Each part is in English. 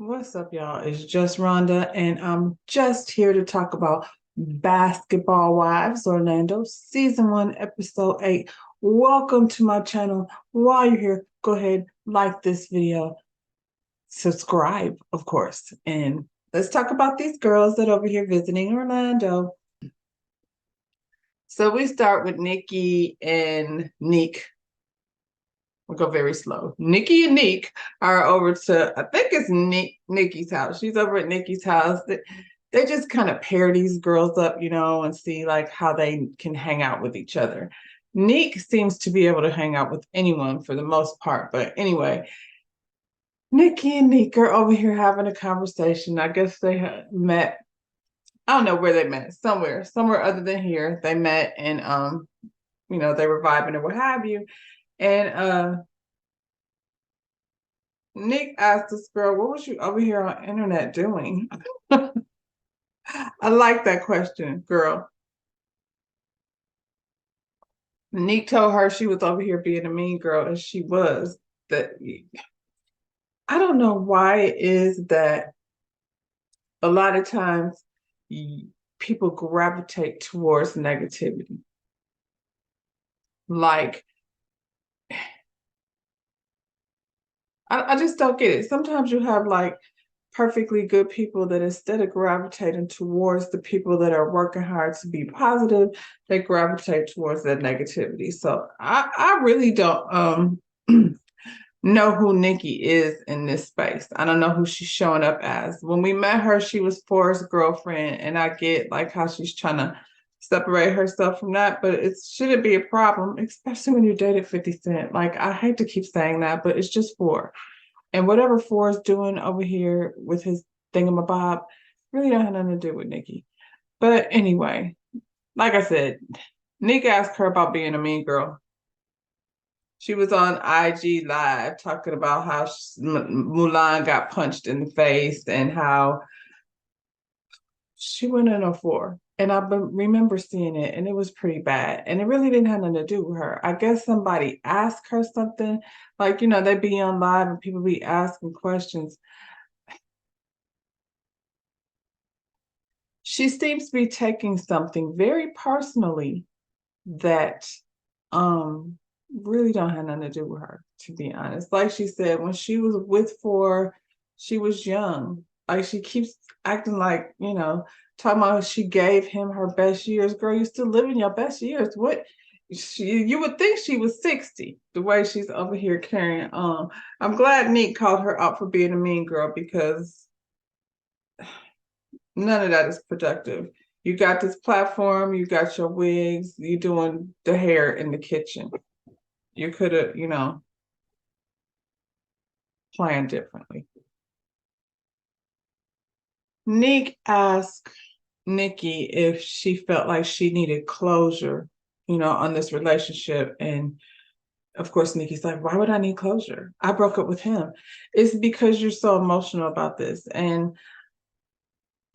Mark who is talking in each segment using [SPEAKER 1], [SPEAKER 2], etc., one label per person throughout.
[SPEAKER 1] What's up, y'all? It's just Rhonda, and I'm just here to talk about Basketball Wives Orlando, Season 1, Episode 8. Welcome to my channel. While you're here, go ahead, like this video, subscribe, of course, and let's talk about these girls that are over here visiting Orlando. So we start with Nikki and Neek. We'll go very slow. Nikki and Neek are over to, I think it's Nikki's house. She's over at Nikki's house. They just kind of pair these girls up, and see like how they can hang out with each other. Neek seems to be able to hang out with anyone for the most part. But anyway, Nikki and Neek are over here having a conversation. I guess they met. I don't know where they met. Somewhere other than here. They met and they were vibing or what have you. And Nick asked this girl, what was you over here on internet doing? I like that question, girl. Nick told her she was over here being a mean girl, and she was. That I don't know why it is that a lot of times people gravitate towards negativity. Like, I just don't get it. Sometimes you have like perfectly good people that instead of gravitating towards the people that are working hard to be positive, they gravitate towards that negativity. So I really don't know who Nikki is in this space. I don't know who she's showing up as. When we met her, she was Forrest's girlfriend, and I get like how she's trying to separate herself from that, but it shouldn't be a problem, especially when you dated 50 Cent. Like, I hate to keep saying that, but it's just for. And whatever Forrest doing over here with his thingamabob really don't have nothing to do with Nikki. But anyway, like I said, Nick asked her about being a mean girl. She was on IG Live talking about how Mulan got punched in the face and how she went in a 4. And I remember seeing it, and it was pretty bad. And it really didn't have nothing to do with her. I guess somebody asked her something. Like, they be on live and people be asking questions. She seems to be taking something very personally that really don't have nothing to do with her, to be honest. Like she said, when she was with 4, she was young. Like, she keeps acting like, talking about she gave him her best years. Girl, you're still living your best years. What? You would think she was 60, the way she's over here carrying on. I'm glad Nick called her out for being a mean girl, because none of that is productive. You got this platform, you got your wigs, you doing the hair in the kitchen. You could have, planned differently. Nick asked Nikki if she felt like she needed closure, on this relationship. And of course, Nikki's like, why would I need closure? I broke up with him. It's because you're so emotional about this. And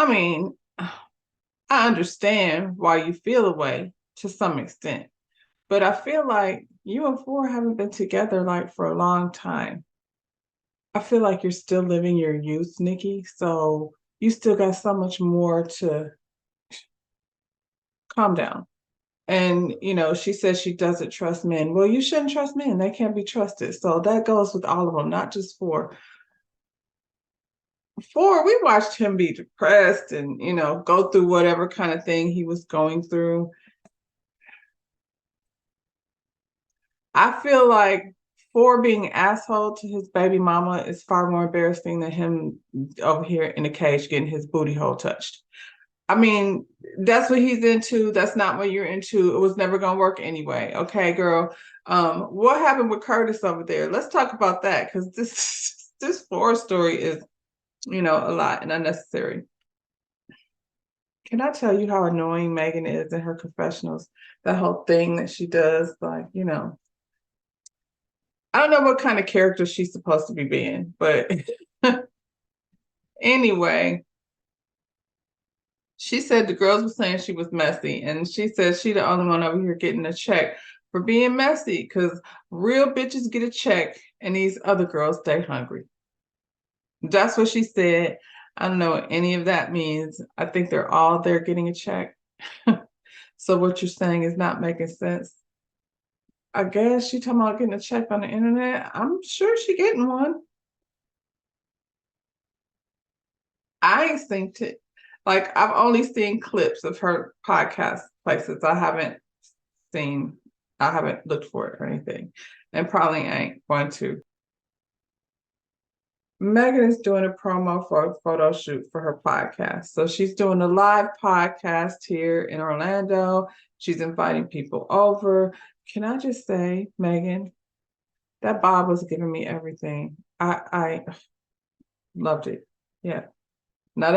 [SPEAKER 1] I mean, I understand why you feel a way to some extent, but I feel like you and 4 haven't been together like for a long time. I feel like you're still living your youth, Nikki. So you still got so much more to calm down. And, she says she doesn't trust men. Well, you shouldn't trust men. They can't be trusted. So that goes with all of them, not just 4. 4, we watched him be depressed and, go through whatever kind of thing he was going through. I feel like 4 being asshole to his baby mama is far more embarrassing than him over here in the cage getting his booty hole touched. I mean, that's what he's into. That's not what you're into. It was never gonna work anyway. Okay, girl. What happened with Curtis over there? Let's talk about that, because this Forrest story is, a lot and unnecessary. Can I tell you how annoying Megan is in her confessionals? That whole thing that she does, like, I don't know what kind of character she's supposed to be being, but anyway, she said the girls were saying she was messy, and she said she the only one over here getting a check for being messy, because real bitches get a check and these other girls stay hungry. That's what she said. I don't know what any of that means. I think they're all there getting a check. So what you're saying is not making sense. I guess she talking about getting a check on the internet. I'm sure she getting one. I ain't seen it. Like I've only seen clips of her podcast places. Seen, I haven't looked for it or anything, and probably ain't going to. Megan is doing a promo for a photo shoot for her podcast. So she's doing a live podcast here in Orlando. She's inviting people over. Can I just say, Megan, that Bob was giving me everything. I loved it. Yeah. Now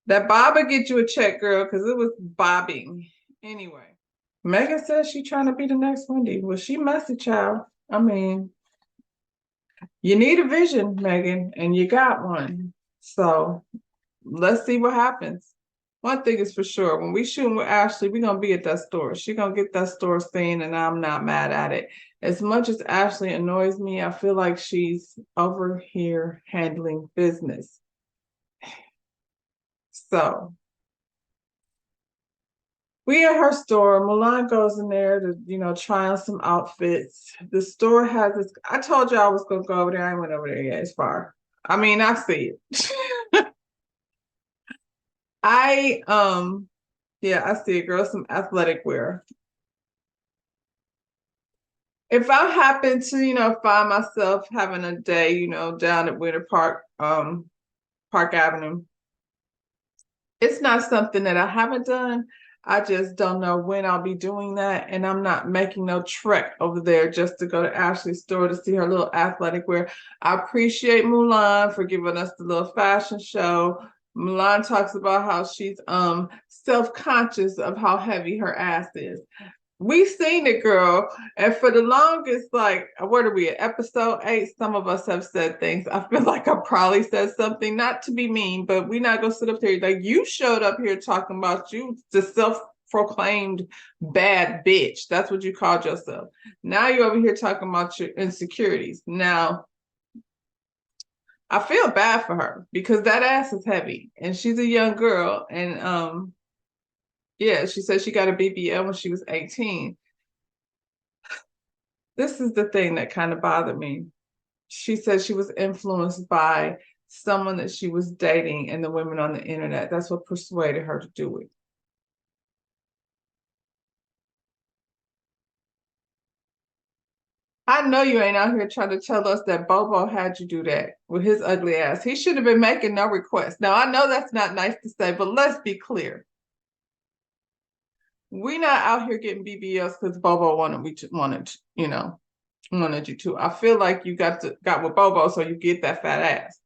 [SPEAKER 1] that Bob will get you a check, girl, because it was bobbing. Anyway, Megan says she's trying to be the next Wendy. Well, she messy, child. I mean, you need a vision, Megan, and you got one. So let's see what happens. One thing is for sure, when we shooting with Ashley, we're gonna be at that store. She's gonna get that store seen, and I'm not mad at it. As much as Ashley annoys me, I feel like she's over here handling business. So we at her store. Milan goes in there to, try on some outfits. The store has this. I told you I was gonna go over there. I went over there yet. It's far. I mean, I see it. I yeah, I see it, girl. Some athletic wear. If I happen to, find myself having a day, down at Winter Park, Park Avenue, it's not something that I haven't done. I just don't know when I'll be doing that. And I'm not making no trek over there just to go to Ashley's store to see her little athletic wear. I appreciate Mulan for giving us the little fashion show. Mulan talks about how she's self-conscious of how heavy her ass is. We seen it, girl. And for the longest, like, what are we at episode 8? Some of us have said things. I feel like I probably said something, not to be mean, but we not gonna sit up there. Like, you showed up here talking about you, the self-proclaimed bad bitch. That's what you called yourself. Now you're over here talking about your insecurities. Now, I feel bad for her because that ass is heavy and she's a young girl. And yeah, she said she got a BBL when she was 18. This is the thing that kind of bothered me. She said she was influenced by someone that she was dating and the women on the internet. That's what persuaded her to do it. I know you ain't out here trying to tell us that Bobo had you do that with his ugly ass. He should have been making no request. Now, I know that's not nice to say, but let's be clear. We're not out here getting BBLs because Bobo wanted you to. I feel like you got with Bobo, so you get that fat ass.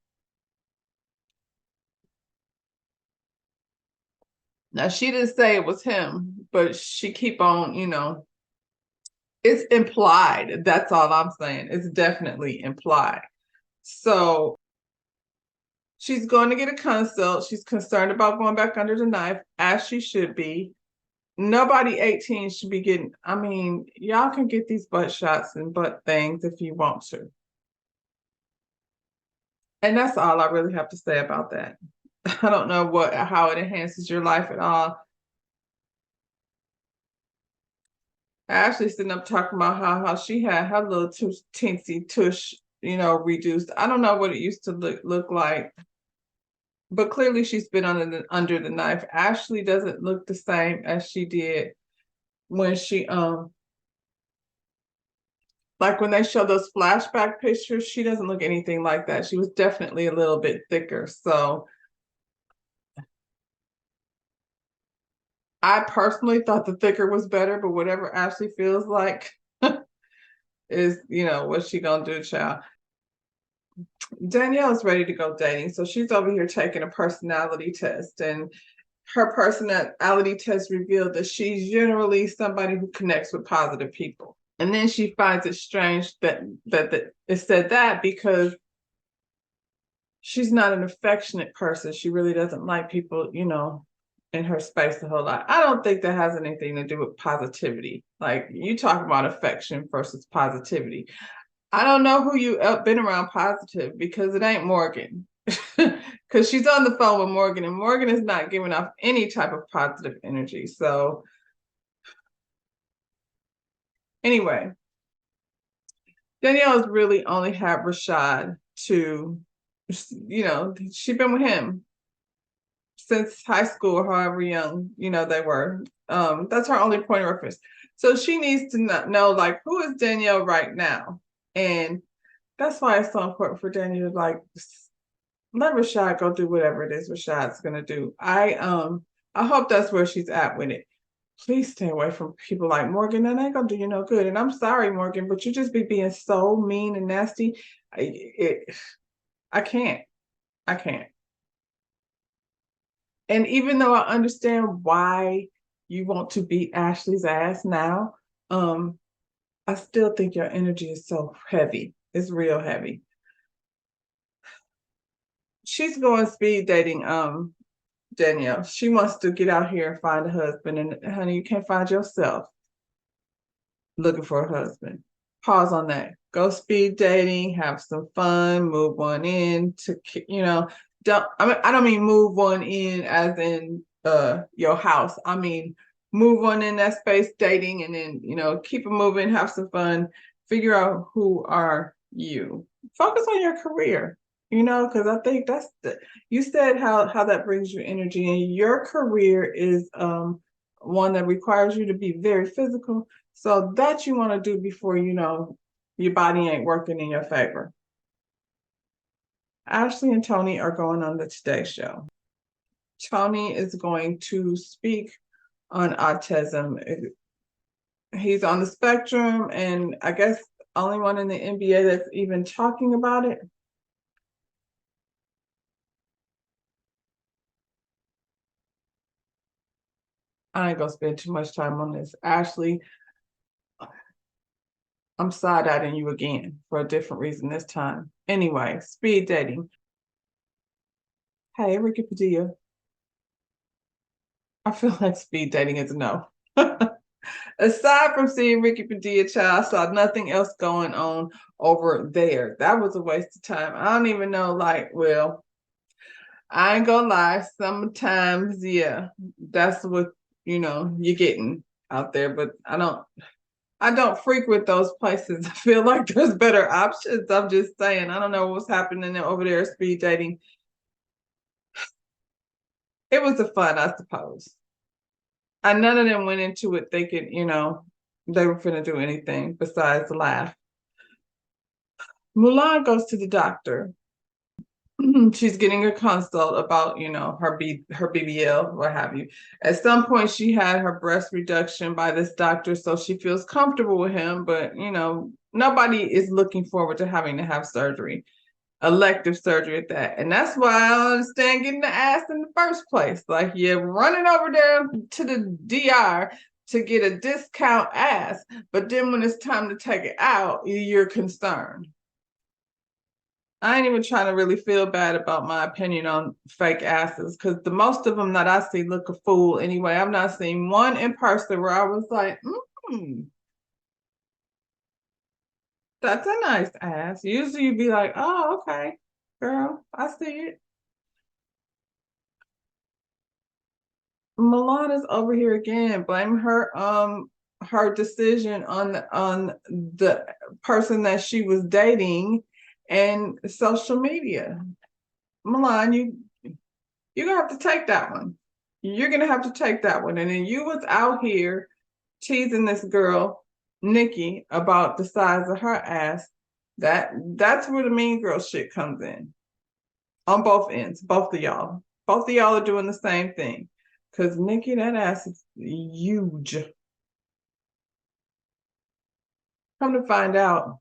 [SPEAKER 1] Now she didn't say it was him, but she keep on, it's implied. That's all I'm saying. It's definitely implied. So she's going to get a consult. She's concerned about going back under the knife, as she should be. Nobody 18 should be getting, I mean, y'all can get these butt shots and butt things if you want to. And that's all I really have to say about that. I don't know how it enhances your life at all. Ashley sitting up talking about how she had her little teensy tush, reduced. I don't know what it used to look like, but clearly she's been under the knife. Ashley doesn't look the same as she did when she like when they show those flashback pictures. She doesn't look anything like that. She was definitely a little bit thicker. So I personally thought the thicker was better, but whatever Ashley feels like is, what's she gonna do, child? Danielle's ready to go dating. So she's over here taking a personality test, and her personality test revealed that she's generally somebody who connects with positive people. And then she finds it strange that it said that because she's not an affectionate person. She really doesn't like people, in her space a whole lot. I don't think that has anything to do with positivity. Like, you talk about affection versus positivity. I don't know who you been around positive, because it ain't Morgan. Because she's on the phone with Morgan, and Morgan is not giving off any type of positive energy. So anyway, Danielle's really only had Rashad to, she's been with him since high school, or however young, they were. That's her only point of reference. So she needs to know, like, who is Danielle right now? And that's why it's so important for Danielle to, like, let Rashad go do whatever it is Rashad's gonna do. I hope that's where she's at with it. Please stay away from people like Morgan. That ain't gonna do you no good. And I'm sorry, Morgan, but you just be being so mean and nasty. I can't. I can't. And even though I understand why you want to beat Ashley's ass now, I still think your energy is so heavy. It's real heavy. She's going speed dating Danielle. She wants to get out here and find a husband, and honey, you can't find yourself looking for a husband. Pause on that. Go speed dating, have some fun, move one in to, I don't mean move one in as in your house. I mean move one in that space, dating, and then keep it moving, have some fun, figure out who are you. Focus on your career, because I think you said how that brings you energy, and your career is one that requires you to be very physical. So that you want to do before your body ain't working in your favor. Ashley and Tony are going on the Today Show. Tony is going to speak on autism. He's on the spectrum, and I guess only one in the NBA that's even talking about it. I ain't gonna spend too much time on this. Ashley, I'm side-eyeing you again for a different reason this time. Anyway, speed dating. Hey, Ricky Padilla. I feel like speed dating is a no. Aside from seeing Ricky Padilla, child, I saw nothing else going on over there. That was a waste of time. I don't even know, well, I ain't gonna lie. Sometimes, yeah, that's what, you're getting out there, but I don't frequent those places. I feel like there's better options. I'm just saying, I don't know what's happening over there, speed dating. It was a fun, I suppose. And none of them went into it thinking, they were finna do anything besides laugh. Mulan goes to the doctor. She's getting a consult about, her BBL, what have you. At some point, she had her breast reduction by this doctor, so she feels comfortable with him. But nobody is looking forward to having to have surgery, elective surgery at that. And that's why I don't understand getting the ass in the first place. Like, you're running over there to the DR to get a discount ass, but then when it's time to take it out, you're concerned. I ain't even trying to really feel bad about my opinion on fake asses, because the most of them that I see look a fool anyway. I've not seen one in person where I was like, that's a nice ass. Usually you'd be like, oh, okay, girl, I see it. Milan is over here again, blaming her decision on the person that she was dating and social media. Milan, you're gonna have to take that one. You're gonna have to take that one. And then you was out here teasing this girl, Nikki, about the size of her ass. That's where the mean girl shit comes in. On both ends, both of y'all. Both of y'all are doing the same thing. Because Nikki, that ass is huge. Come to find out,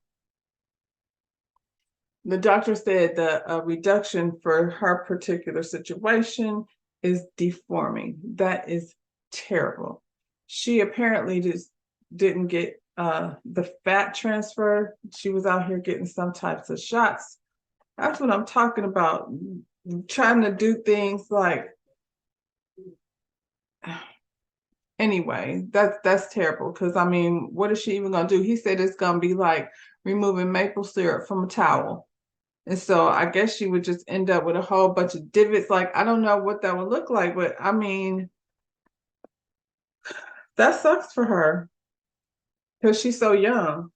[SPEAKER 1] the doctor said the reduction for her particular situation is deforming. That is terrible. She apparently just didn't get the fat transfer. She was out here getting some types of shots. That's what I'm talking about. Trying to do things like Anyway, that's terrible because I mean, what is she even gonna do? He said it's gonna be like removing maple syrup from a towel. And so I guess she would just end up with a whole bunch of divots. Like, I don't know what that would look like, but I mean, that sucks for her because she's so young.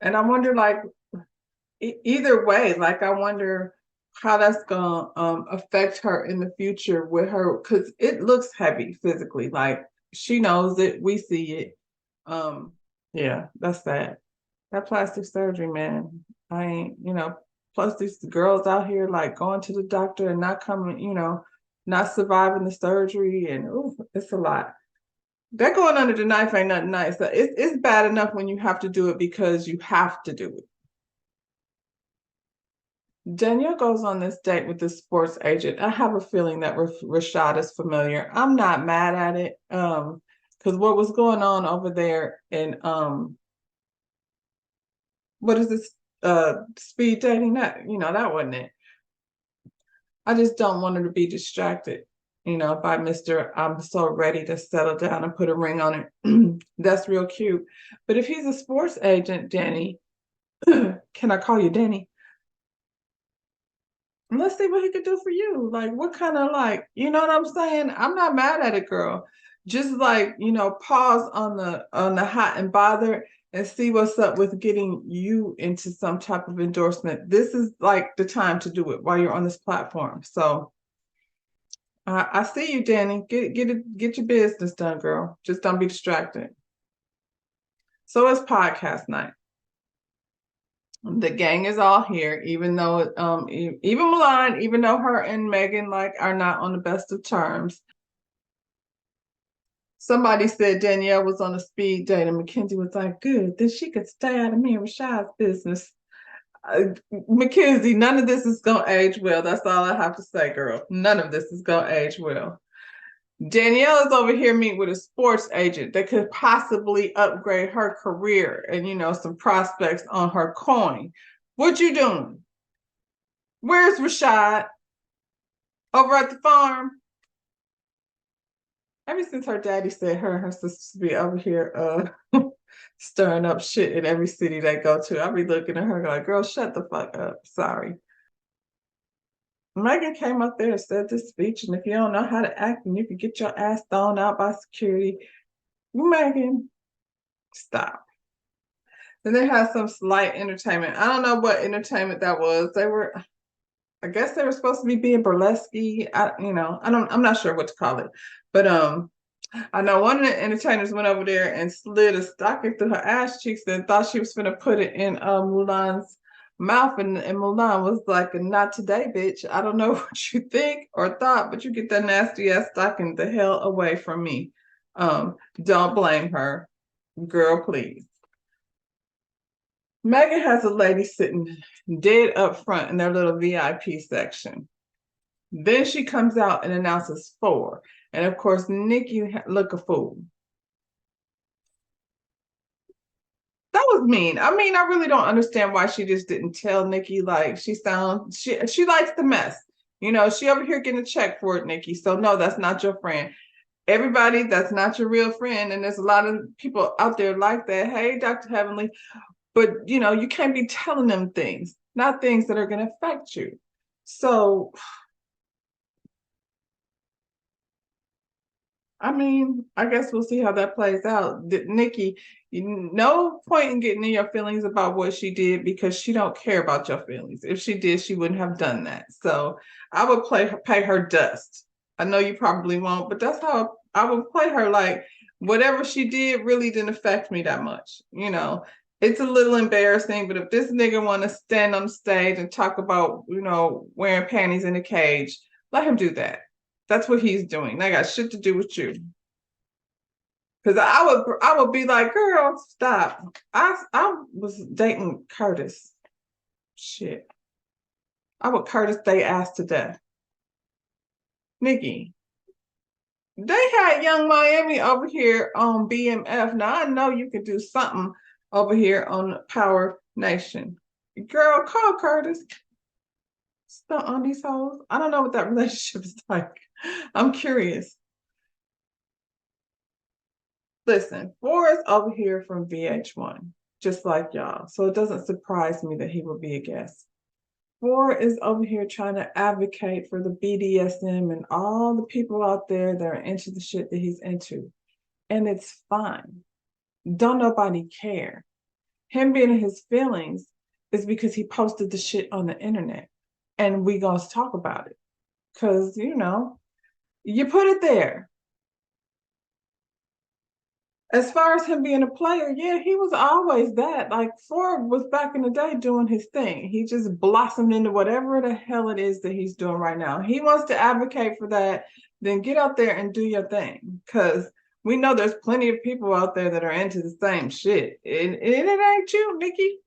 [SPEAKER 1] And I wonder, like, either way, like, I wonder how that's gonna affect her in the future with her, because it looks heavy physically. Like, she knows it, we see it. Um, yeah, that's sad. That plastic surgery, man. I ain't, plus these girls out here like going to the doctor and not coming, not surviving the surgery, and ooh, it's a lot. That going under the knife ain't nothing nice. It's bad enough when you have to do it because you have to do it. Danielle goes on this date with this sports agent. I have a feeling that Rashad is familiar. I'm not mad at it. Because what was going on over there in what is this speed dating? That wasn't it. I just don't want her to be distracted, by Mr. I'm so ready to settle down and put a ring on it. That's real cute. But if he's a sports agent, Danny, can I call you Danny? Let's see what he could do for you. Like, what kind of, like, you know what I'm saying? I'm not mad at it, girl. Just like, pause on the hot and bothered and see what's up with getting you into some type of endorsement. This is like the time to do it while you're on this platform. So I see you, Danny. Get your business done, girl. Just don't be distracted. So it's podcast night. The gang is all here, even though even Milan, even though her and Megan like are not on the best of terms. Somebody said Danielle was on a speed date, and Mackenzie was like, "Good, then she could stay out of me and Rashad's business." Mackenzie, none of this is gonna age well. That's all I have to say, girl. None of this is gonna age well. Danielle is over here meeting with a sports agent that could possibly upgrade her career and some prospects on her coin. What you doing? Where's Rashad? Over at the farm? Ever since her daddy said her and her sisters be over here stirring up shit in every city they go to, I be looking at her like, girl, shut the fuck up. Sorry. Megan came up there and said this speech, and if you don't know how to act and you can get your ass thrown out by security, Megan, stop. Then they had some slight entertainment. I don't know what entertainment that was. I guess they were supposed to be being burlesque. I'm not sure what to call it. But I know one of the entertainers went over there and slid a stocking through her ass cheeks and thought she was gonna put it in Mulan's mouth, and Mulan was like, "Not today, bitch. I don't know what you think or thought, but you get that nasty ass stocking the hell away from me." Don't blame her, girl, please. Megan has a lady sitting dead up front in their little VIP section. Then she comes out and announces 4. And of course, Nikki look a fool. That was mean. I mean, I really don't understand why she just didn't tell Nikki. Like, she likes the mess. She over here getting a check for it, Nikki. So no, that's not your friend. Everybody, that's not your real friend. And there's a lot of people out there like that. Hey, Dr. Heavenly. But you can't be telling them things, not things that are going to affect you. So, I mean, I guess we'll see how that plays out. Nikki, no point in getting in your feelings about what she did because she don't care about your feelings. If she did, she wouldn't have done that. So I would pay her dust. I know you probably won't, but that's how I would play her. Like, whatever she did really didn't affect me that much. It's a little embarrassing, but if this nigga want to stand on the stage and talk about, wearing panties in a cage, let him do that. That's what he's doing. That got shit to do with you. Because I would be like, girl, stop. I was dating Curtis. Shit. I would Curtis they ass to death. Nikki, they had Young Miami over here on BMF. Now I know you can do something over here on Power Nation. Girl, call Curtis. Stunt on these hoes. I don't know what that relationship is like. I'm curious. Listen, Forrest over here from VH1, just like y'all. So it doesn't surprise me that he will be a guest. Forrest is over here trying to advocate for the BDSM and all the people out there that are into the shit that he's into. And it's fine. Don't nobody care. Him being in his feelings is because he posted the shit on the internet. And we gonna talk about it. Cause you put it there. As far as him being a player, yeah, he was always that. Like Ford was back in the day doing his thing. He just blossomed into whatever the hell it is that he's doing right now. He wants to advocate for that, then get out there and do your thing. Cause we know there's plenty of people out there that are into the same shit. And it ain't you, Nikki.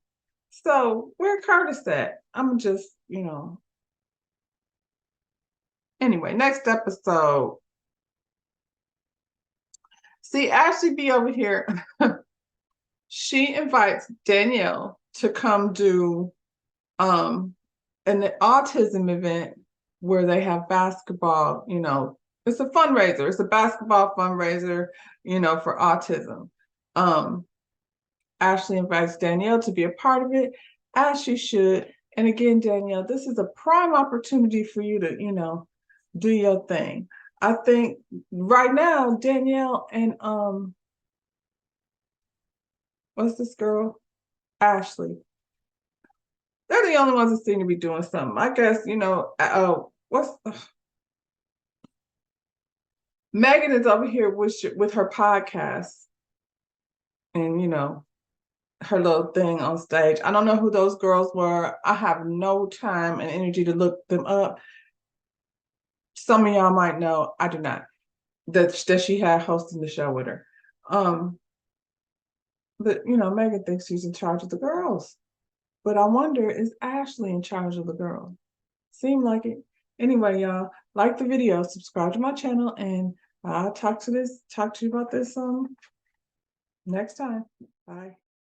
[SPEAKER 1] So where Curtis at? I'm just, anyway, next episode. See, Ashley be over here. She invites Danielle to come do an autism event where they have basketball, it's a fundraiser. It's a basketball fundraiser, for autism. Ashley invites Danielle to be a part of it, as she should. And again, Danielle, this is a prime opportunity for you to, do your thing. I think right now, Danielle and what's this girl? Ashley. They're the only ones that seem to be doing something. I guess, Megan is over here with her podcast and, her little thing on stage. I don't know who those girls were. I have no time and energy to look them up. Some of y'all might know. I do not. That she had hosting the show with her. But, Megan thinks she's in charge of the girls. But I wonder, is Ashley in charge of the girl? Seem like it. Anyway, y'all, like the video, subscribe to my channel, and I'll talk to you about this next time. Bye.